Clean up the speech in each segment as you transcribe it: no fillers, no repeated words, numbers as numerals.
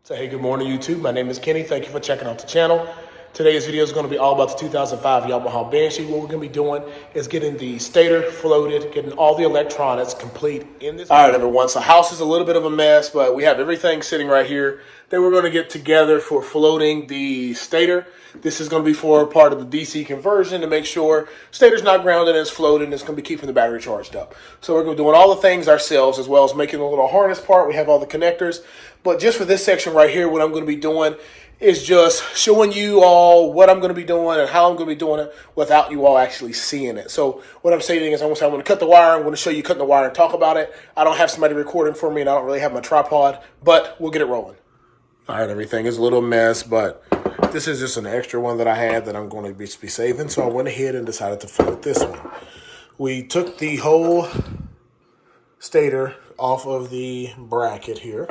So hey, good morning YouTube. My name is Kenny. Thank you for checking out the channel. Today's video is going to be all about the 2005 Yamaha Banshee. What we're going to be doing is getting the stator floated, getting all the electronics complete in this. All right, everyone. So house is a little bit of a mess, but we have everything sitting right here that we're going to get together for floating the stator. This is going to be for part of the DC conversion to make sure stator's not grounded and it's floating. It's going to be keeping the battery charged up. So we're going to be doing all the things ourselves, as well as making a little harness part. We have all the connectors. But just for this section right here, what I'm going to be doing is just showing you all what I'm going to be doing and how I'm going to be doing it without you all actually seeing it. So what I'm saying is I'm going to cut the wire. I'm going to show you cutting the wire and talk about it. I don't have somebody recording for me, and I don't really have my tripod, but we'll get it rolling. All right, everything is a little mess, but this is just an extra one that I had that I'm going to be saving. So I went ahead and decided to float this one. We took the whole stator off of the bracket here,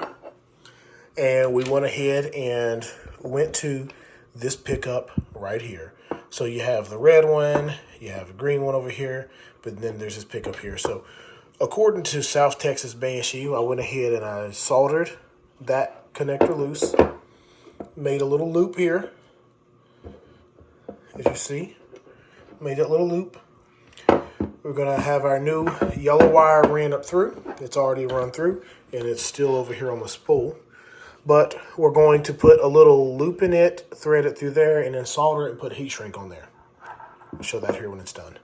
and we went ahead and went to this pickup right here. So you have the red one, you have a green one over here, but then there's this pickup here. So according to South Texas Banshee, I went ahead and I soldered that connector loose, made a little loop here, as you see, made that little loop. We're gonna have our new yellow wire ran up through. It's already run through, and it's still over here on the spool. But we're going to put a little loop in it, thread it through there, and then solder it and put heat shrink on there. I'll show that here when it's done.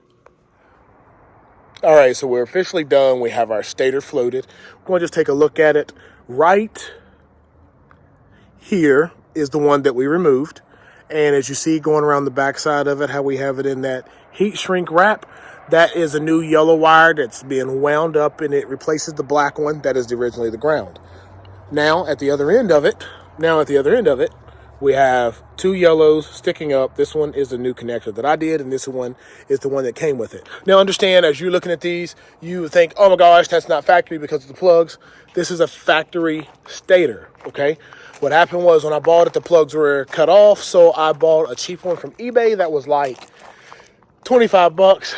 All right, so we're officially done. We have our stator floated. We're going to just take a look at it. Right here is the one that we removed. And as you see going around the back side of it, how we have it in that heat shrink wrap, that is a new yellow wire that's being wound up, and it replaces the black one that is originally the ground. Now at the other end of it, we have two yellows sticking up. This one is the new connector that I did, and this one is the one that came with it. Now understand, as you're looking at these, you would think, oh my gosh, that's not factory because of the plugs. This is a factory stator, okay? What happened was when I bought it, the plugs were cut off, so I bought a cheap one from eBay that was like 25 bucks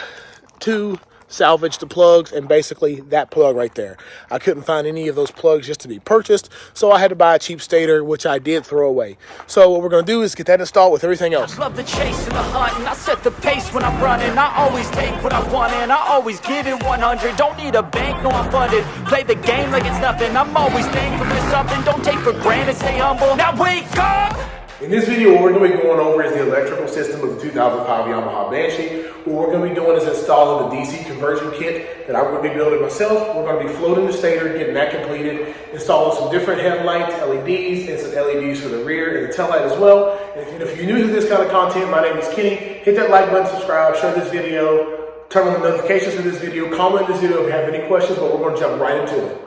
to salvage the plugs, and basically that plug right there. I couldn't find any of those plugs just to be purchased, so I had to buy a cheap stator, which I did throw away. So what we're going to do is get that installed with everything else. I love the chase and the hunt, and I set the pace when I'm running. I always take what I want, and I always give it 100. Don't need a bank, no, I'm funded. Play the game like it's nothing. I'm always thankful for something. Don't take for granted, stay humble. Now wake up! In this video, what we're going to be going over is the electrical system of the 2005 Yamaha Banshee. What we're going to be doing is installing the DC conversion kit that I'm going to be building myself. We're going to be floating the stator, getting that completed, installing some different headlights, LEDs, and some LEDs for the rear and the tail light as well. And if you're new to this kind of content, my name is Kenny. Hit that like button, subscribe, share this video, turn on the notifications for this video, comment this video if you have any questions, but we're going to jump right into it.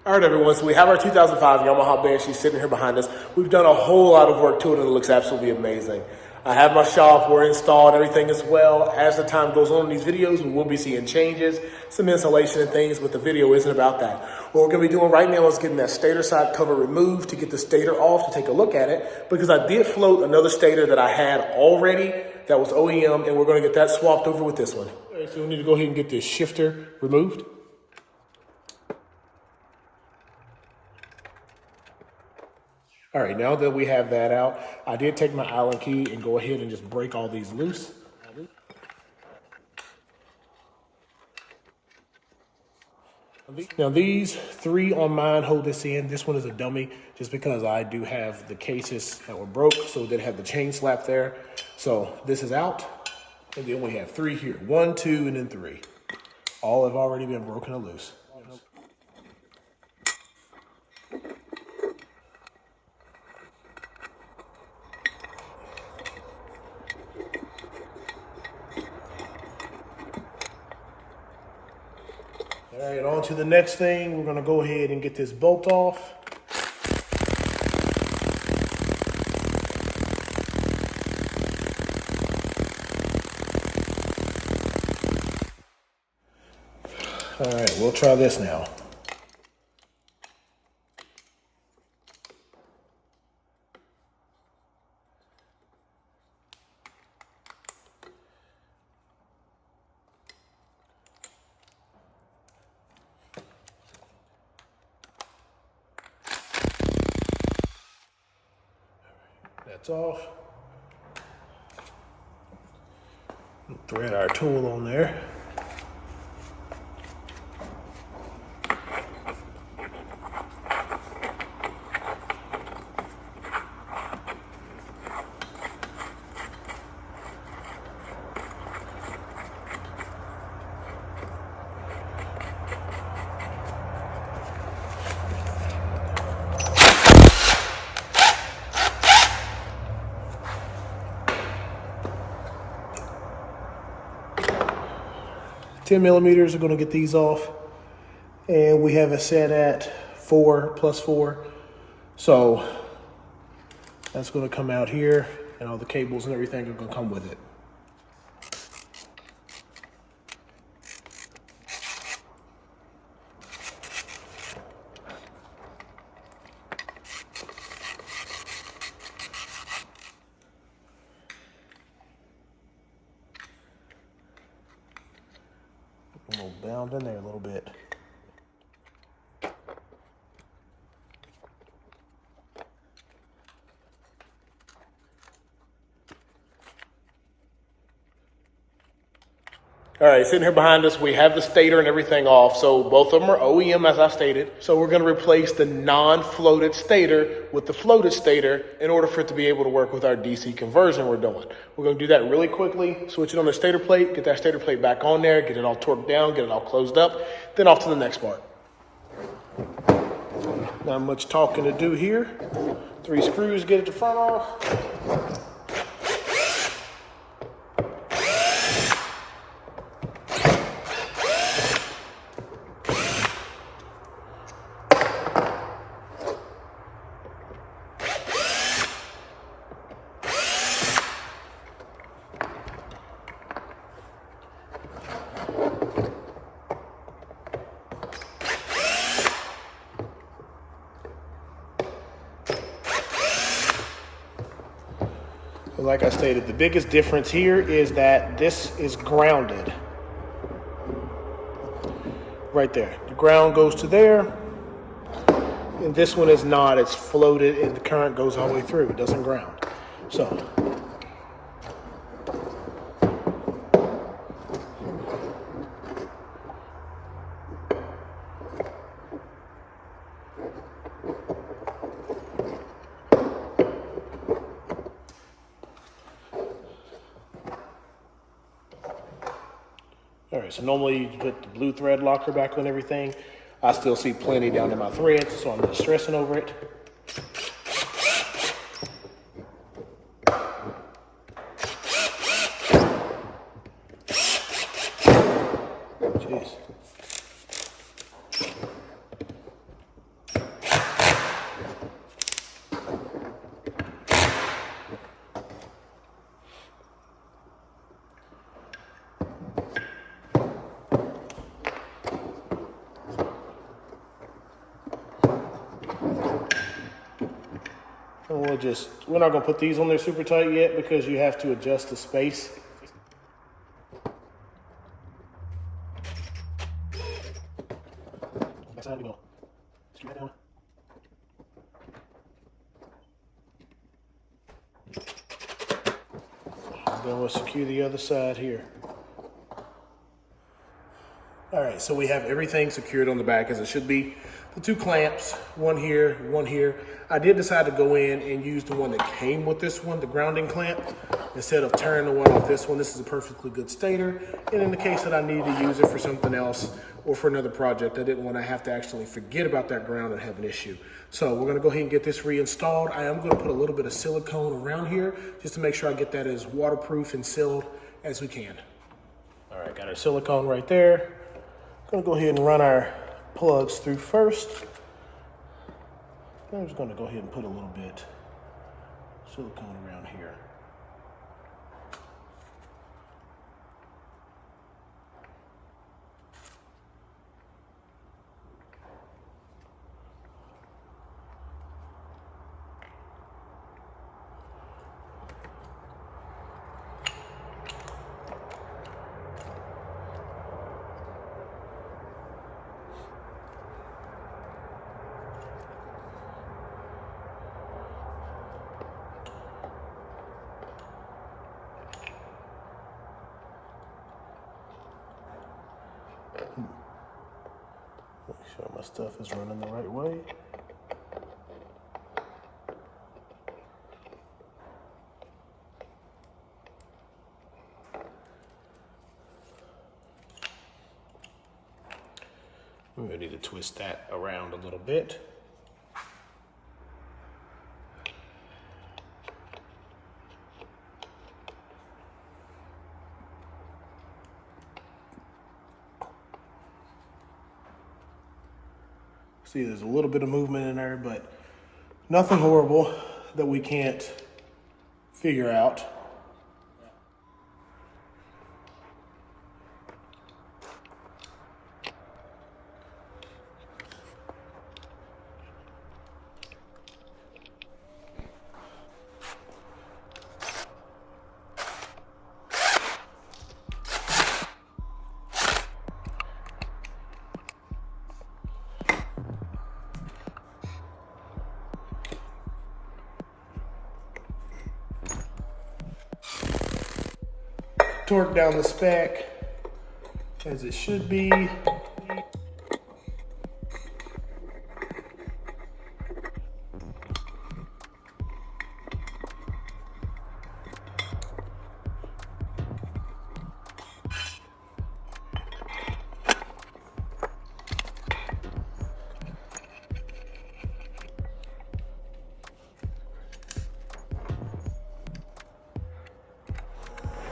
All right, everyone, so we have our 2005 Yamaha Banshee sitting here behind us. We've done a whole lot of work to it, and it looks absolutely amazing. I have my shop, we're installed, everything as well. As the time goes on in these videos, we will be seeing changes, some insulation and things, but the video isn't about that. What we're going to be doing right now is getting that stator side cover removed to get the stator off to take a look at it, because I did float another stator that I had already that was OEM, and we're going to get that swapped over with this one. All right, so we need to go ahead and get this shifter removed. All right, now that we have that out, I did take my Allen key and go ahead and just break all these loose. Now these three on mine hold this in. This one is a dummy just because I do have the cases that were broke, so it did have the chain slap there. So this is out, and then we have three here. 1, 2, and then 3. All have already been broken or loose. All right, on to the next thing. We're gonna go ahead and get this bolt off. All right, we'll try this now. That's off. Thread our tool on there. $10 millimeters are going to get these off, and we have it set at 4+4, so that's going to come out here, and all the cables and everything are going to come with it. A little bound in there a little bit. All right, sitting here behind us, we have the stator and everything off. So both of them are OEM, as I stated. So we're going to replace the non-floated stator with the floated stator in order for it to be able to work with our DC conversion we're doing. We're going to do that really quickly, switch it on the stator plate, get that stator plate back on there, get it all torqued down, get it all closed up, then off to the next part. Not much talking to do here. 3 screws, get it the front off. Like I stated, the biggest difference here is that this is grounded. Right there. The ground goes to there, and this one is not. It's floated, and the current goes all the way through. It doesn't ground. So, all right, so normally you put the blue thread locker back on everything. I still see plenty down in my threads, so I'm just stressing over it. Jeez. And we're not going to put these on there super tight yet because you have to adjust the space. Back side we go. Screw that down. Then we'll secure the other side here. All right, so we have everything secured on the back as it should be. The 2 clamps, one here, one here. I did decide to go in and use the one that came with this one, the grounding clamp, instead of tearing the one off this one. This is a perfectly good stator. And in the case that I need to use it for something else or for another project, I didn't want to have to actually forget about that ground and have an issue. So we're going to go ahead and get this reinstalled. I am going to put a little bit of silicone around here just to make sure I get that as waterproof and sealed as we can. All right, got our silicone right there. Going to go ahead and run our plugs through first. I'm just going to go ahead and put a little bit of silicone around here. My stuff is running the right way. We need to twist that around a little bit. See, there's a little bit of movement in there, but nothing horrible that we can't figure out. Torque down the spec as it should be.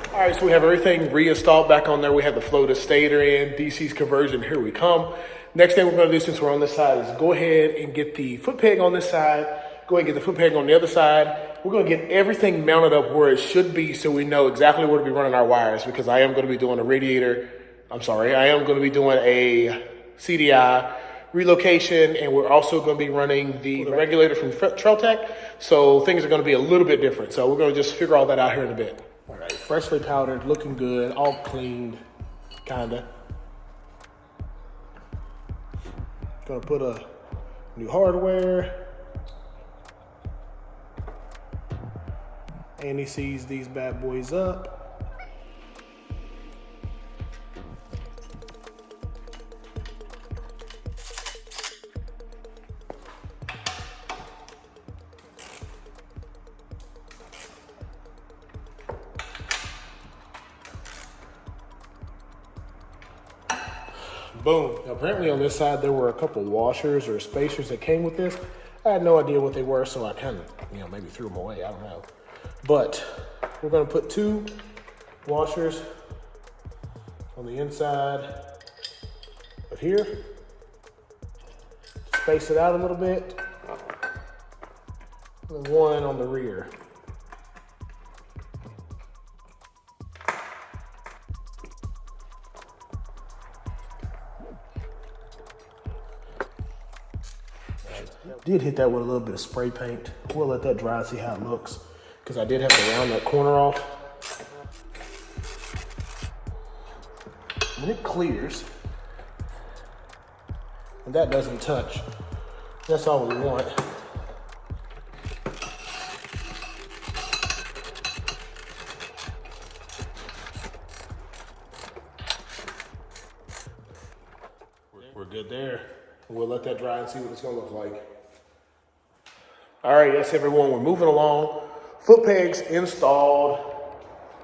All right, so we have everything reinstalled back on there. We have the floated stator in, DC's conversion, here we come. Next thing we're gonna do since we're on this side is go ahead and get the foot peg on this side, go ahead and get the foot peg on the other side. We're gonna get everything mounted up where it should be so we know exactly where to be running our wires, because I am gonna be doing a CDI relocation, and we're also gonna be running the regulator from Trail Tech, so things are gonna be a little bit different. So we're gonna just figure all that out here in a bit. All right, freshly powdered, looking good, all cleaned, kinda. Gonna put a new hardware. And he sees these bad boys up. Boom. Now, apparently on this side, there were a couple washers or spacers that came with this. I had no idea what they were, so I kind of, maybe threw them away. I don't know. But we're going to put 2 washers on the inside of here. Space it out a little bit. And 1 on the rear. Did hit that with a little bit of spray paint. We'll let that dry, see how it looks, because I did have to round that corner off. When it clears, and that doesn't touch, that's all we want. We're good there. We'll let that dry and see what it's gonna look like. All right, yes, everyone, we're moving along. Foot pegs installed.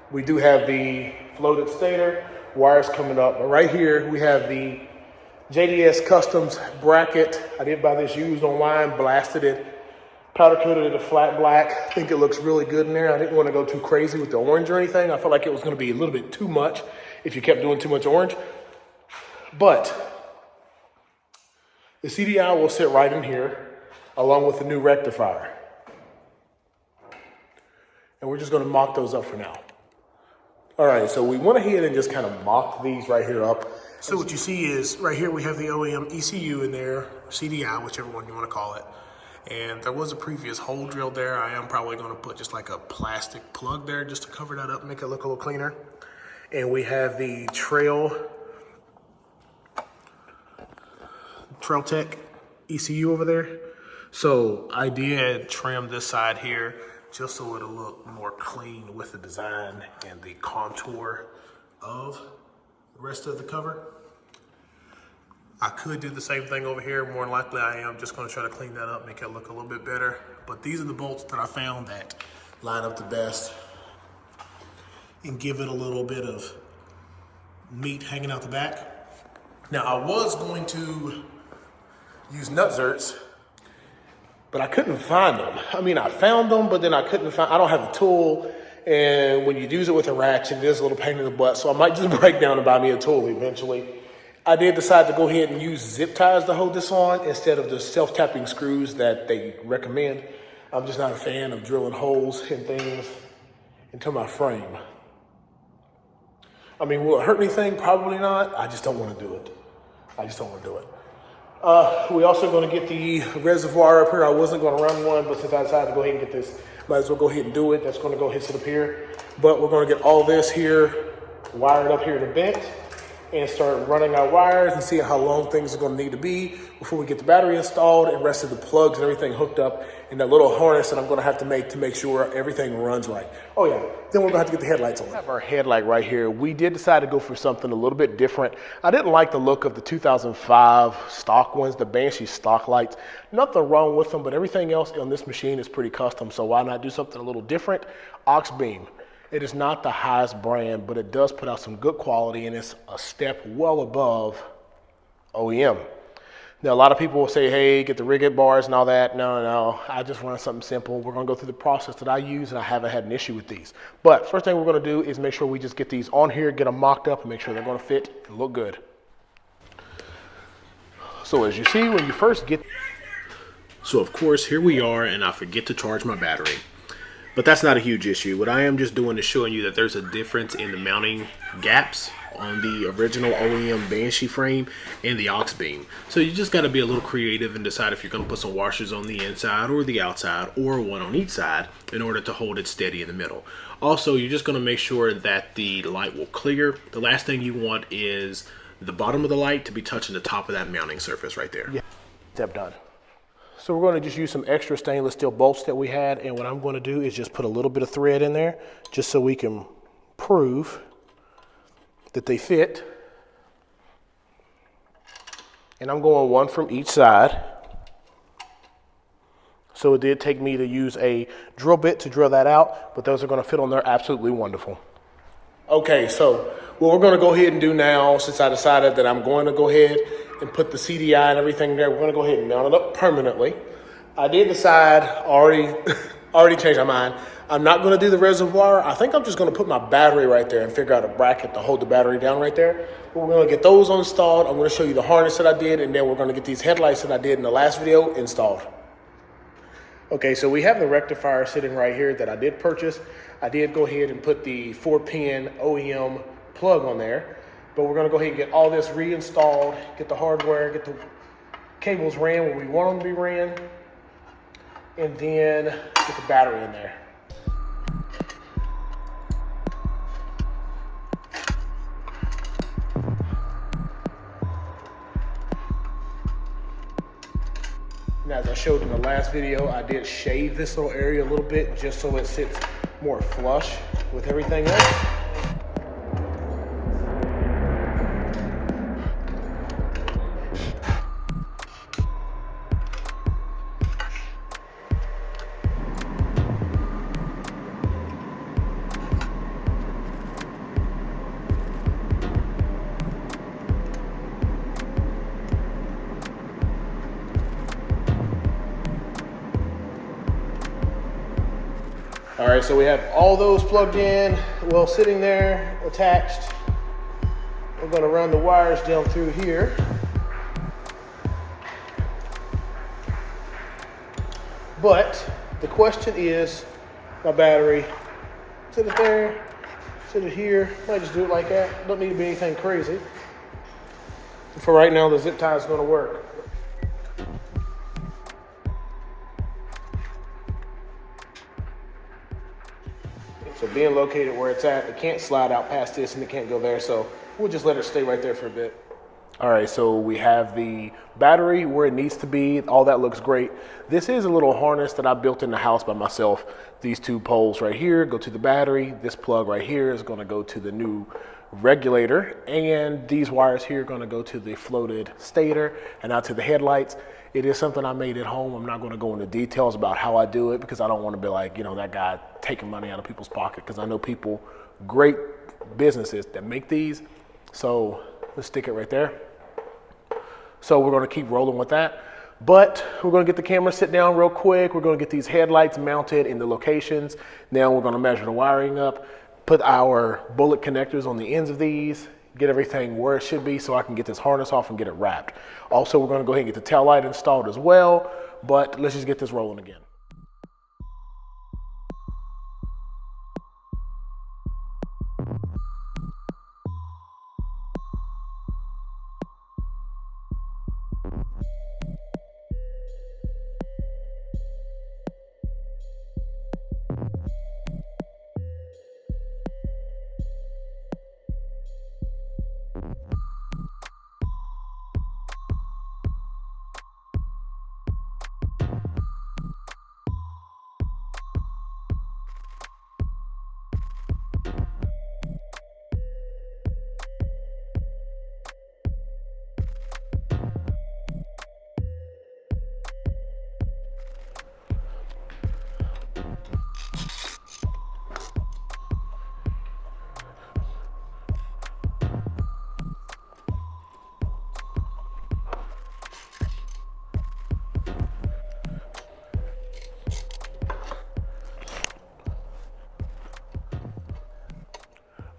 We do have the floated stator, wires coming up. But right here, we have the JDS Customs bracket. I did buy this used online, blasted it, powder coated it a flat black. I think it looks really good in there. I didn't want to go too crazy with the orange or anything. I felt like it was gonna be a little bit too much if you kept doing too much orange. But the CDI will sit right in here, along with the new rectifier. And we're just gonna mock those up for now. All right, so we went ahead and just kind of mocked these right here up. So what you see is, right here we have the OEM ECU in there, CDI, whichever one you wanna call it. And there was a previous hole drill there. I am probably gonna put just like a plastic plug there just to cover that up, make it look a little cleaner. And we have the Trail Tech ECU over there. So I did trim this side here just so it'll look more clean with the design and the contour of the rest of the cover. I could do the same thing over here. More than likely I am just gonna try to clean that up, make it look a little bit better. But these are the bolts that I found that line up the best and give it a little bit of meat hanging out the back. Now I was going to use nut zerts, but I couldn't find them. I mean, I found them, but then I don't have a tool. And when you use it with a ratchet, it is a little pain in the butt. So I might just break down and buy me a tool eventually. I did decide to go ahead and use zip ties to hold this on instead of the self-tapping screws that they recommend. I'm just not a fan of drilling holes and things into my frame. I mean, will it hurt anything? Probably not. I just don't want to do it. We also going to get the reservoir up here. I wasn't going to run one, but since I decided to go ahead and get this, might as well go ahead and do it. That's going to go ahead and sit up here. But we're going to get all this here wired up here in the vent and start running our wires and see how long things are going to need to be before we get the battery installed and rest of the plugs and everything hooked up in that little harness that I'm going to have to make sure everything runs right. Oh yeah, then we're going to have to get the headlights on. We have our headlight right here. We did decide to go for something a little bit different. I didn't like the look of the 2005 stock ones, the Banshee stock lights. Nothing wrong with them, but everything else on this machine is pretty custom, so why not do something a little different? Aux beam. It is not the highest brand, but it does put out some good quality, and it's a step well above OEM. Now, a lot of people will say, hey, get the rigid bars and all that. No, I just run something simple. We're gonna go through the process that I use, and I haven't had an issue with these. But first thing we're gonna do is make sure we just get these on here, get them mocked up, and make sure they're gonna fit and look good. So as you see, when you first get... So of course, here we are, and I forget to charge my battery. But that's not a huge issue. What I am just doing is showing you that there's a difference in the mounting gaps on the original OEM Banshee frame and the aux beam. So you just got to be a little creative and decide if you're going to put some washers on the inside or the outside, or one on each side, in order to hold it steady in the middle. Also, you're just going to make sure that the light will clear. The last thing you want is the bottom of the light to be touching the top of that mounting surface right there. Yeah, step done. So we're going to just use some extra stainless steel bolts that we had, and what I'm going to do is just put a little bit of thread in there just so we can prove that they fit. And I'm going one from each side. So it did take me to use a drill bit to drill that out, but those are going to fit on there absolutely wonderful. Okay, so what we're going to go ahead and do now, since I decided that I'm going to go ahead and put the CDI and everything there, we're going to go ahead and mount it up permanently. I did decide, already changed my mind. I'm not going to do the reservoir. I think I'm just going to put my battery right there and figure out a bracket to hold the battery down right there. But we're going to get those installed. I'm going to show you the harness that I did, and then we're going to get these headlights that I did in the last video installed. Okay, so we have the rectifier sitting right here that I did purchase. I did go ahead and put the 4-pin OEM plug on there, but we're going to go ahead and get all this reinstalled, get the hardware, get the cables ran where we want them to be ran, and then get the battery in there. Now, as I showed in the last video, I did shave this little area a little bit just so it sits more flush with everything else. All right, so we have all those plugged in, well, sitting there, attached. We're gonna run the wires down through here. But the question is, my battery, sit it there, sit it here. Might just do it like that. Don't need to be anything crazy. For right now, the zip tie is gonna work. So being located where it's at, it can't slide out past this and it can't go there. So we'll just let it stay right there for a bit. All right, so we have the battery where it needs to be. All that looks great. This is a little harness that I built in the house by myself. These two poles right here go to the battery. This plug right here is gonna go to the new regulator, and these wires here are going to go to the floated stator and out to the headlights. It is something I made at home. I'm not going to go into details about how I do it because I don't want to be like, you know, that guy taking money out of people's pocket, because I know people, great businesses that make these. So let's stick it right there. So we're going to keep rolling with that. But we're going to get the camera sit down real quick. We're going to get these headlights mounted in the locations. Now we're going to measure the wiring up, put our bullet connectors on the ends of these, get everything where it should be so I can get this harness off and get it wrapped. Also, we're going to go ahead and get the tail light installed as well, but let's just get this rolling again.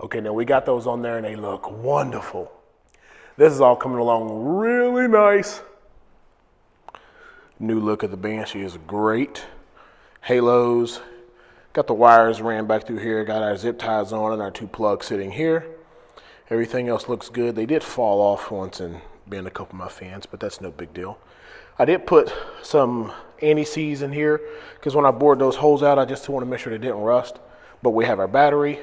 Okay, now we got those on there and they look wonderful. This is all coming along really nice. New look of the Banshee is great. Halos, got the wires ran back through here, got our zip ties on and our 2 plugs sitting here. Everything else looks good. They did fall off once and bend a couple of my fans, but that's no big deal. I did put some anti-seize in here because when I bored those holes out, I just want to make sure they didn't rust. But we have our battery.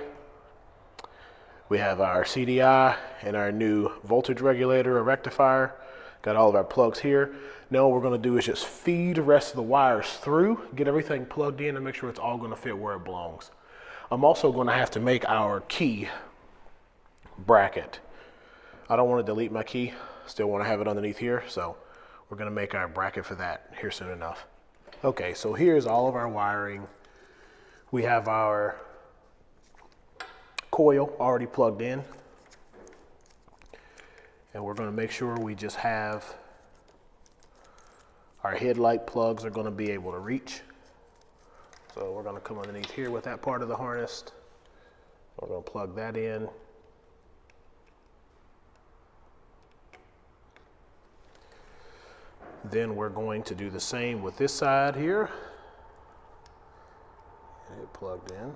We have our CDI and our new voltage regulator, a rectifier. Got all of our plugs here. Now what we're going to do is just feed the rest of the wires through, get everything plugged in and make sure it's all going to fit where it belongs. I'm also going to have to make our key bracket. I don't want to delete my key. Still want to have it underneath here. So we're going to make our bracket for that here soon enough. Okay, so here's all of our wiring. We have our coil already plugged in, and we're going to make sure we just have our headlight plugs are going to be able to reach. So we're going to come underneath here with that part of the harness. We're going to plug that in. Then we're going to do the same with this side here. Get it plugged in.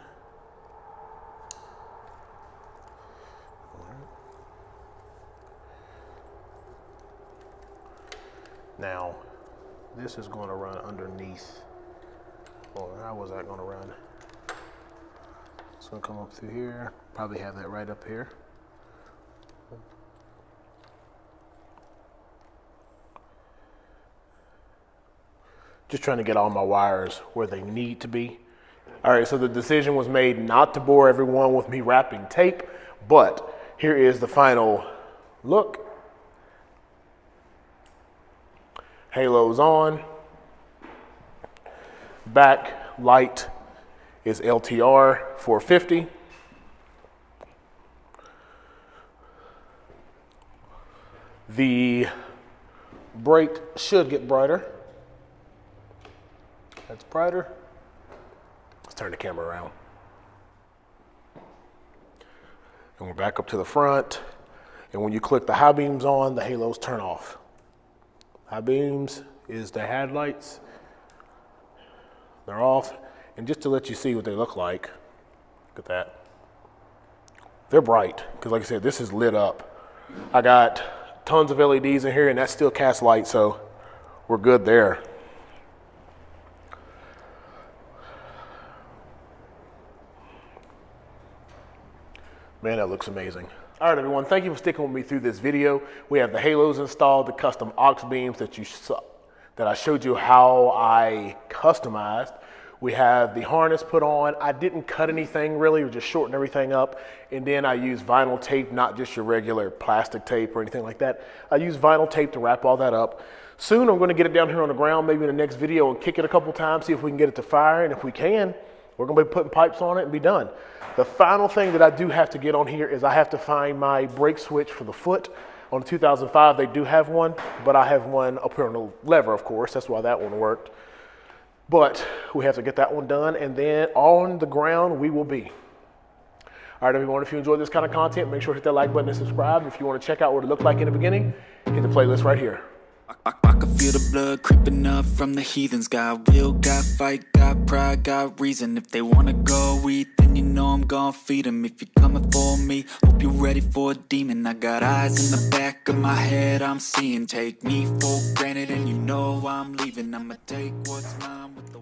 Now, this is going to run underneath, or how was that going to run? It's going to come up through here, probably have that right up here. Just trying to get all my wires where they need to be. All right, so the decision was made not to bore everyone with me wrapping tape, but here is the final look. Halo's on. Back light is LTR 450. The brake should get brighter. That's brighter. Let's turn the camera around. And we're back up to the front. And when you click the high beams on, the halos turn off. High beams is the headlights. They're off. And just to let you see what they look like, look at that. They're bright, because like I said, this is lit up. I got tons of LEDs in here, and that still casts light, so we're good there. Man, that looks amazing. All right, everyone, thank you for sticking with me through this video. We have the halos installed, the custom aux beams that I showed you how I customized. We have the harness put on. I didn't cut anything really, or just shorten everything up. And then I use vinyl tape, not just your regular plastic tape or anything like that. I use vinyl tape to wrap all that up. Soon I'm gonna get it down here on the ground, maybe in the next video, and kick it a couple times, see if we can get it to fire. And if we can, we're gonna be putting pipes on it and be done. The final thing that I do have to get on here is I have to find my brake switch for the foot. On the 2005, they do have one, but I have one up here on the lever, of course. That's why that one worked. But we have to get that one done, and then on the ground we will be. All right, everyone, if you enjoyed this kind of content, make sure to hit that like button and subscribe. If you want to check out what it looked like in the beginning, hit the playlist right here. I can feel the blood creeping up from the heathens. Got will, got fight, got pride, got reason. If they wanna go eat, then you know I'm gonna feed them. If you're coming for me, hope you're ready for a demon. I got eyes in the back of my head, I'm seeing. Take me for granted and you know I'm leaving. I'ma take what's mine with the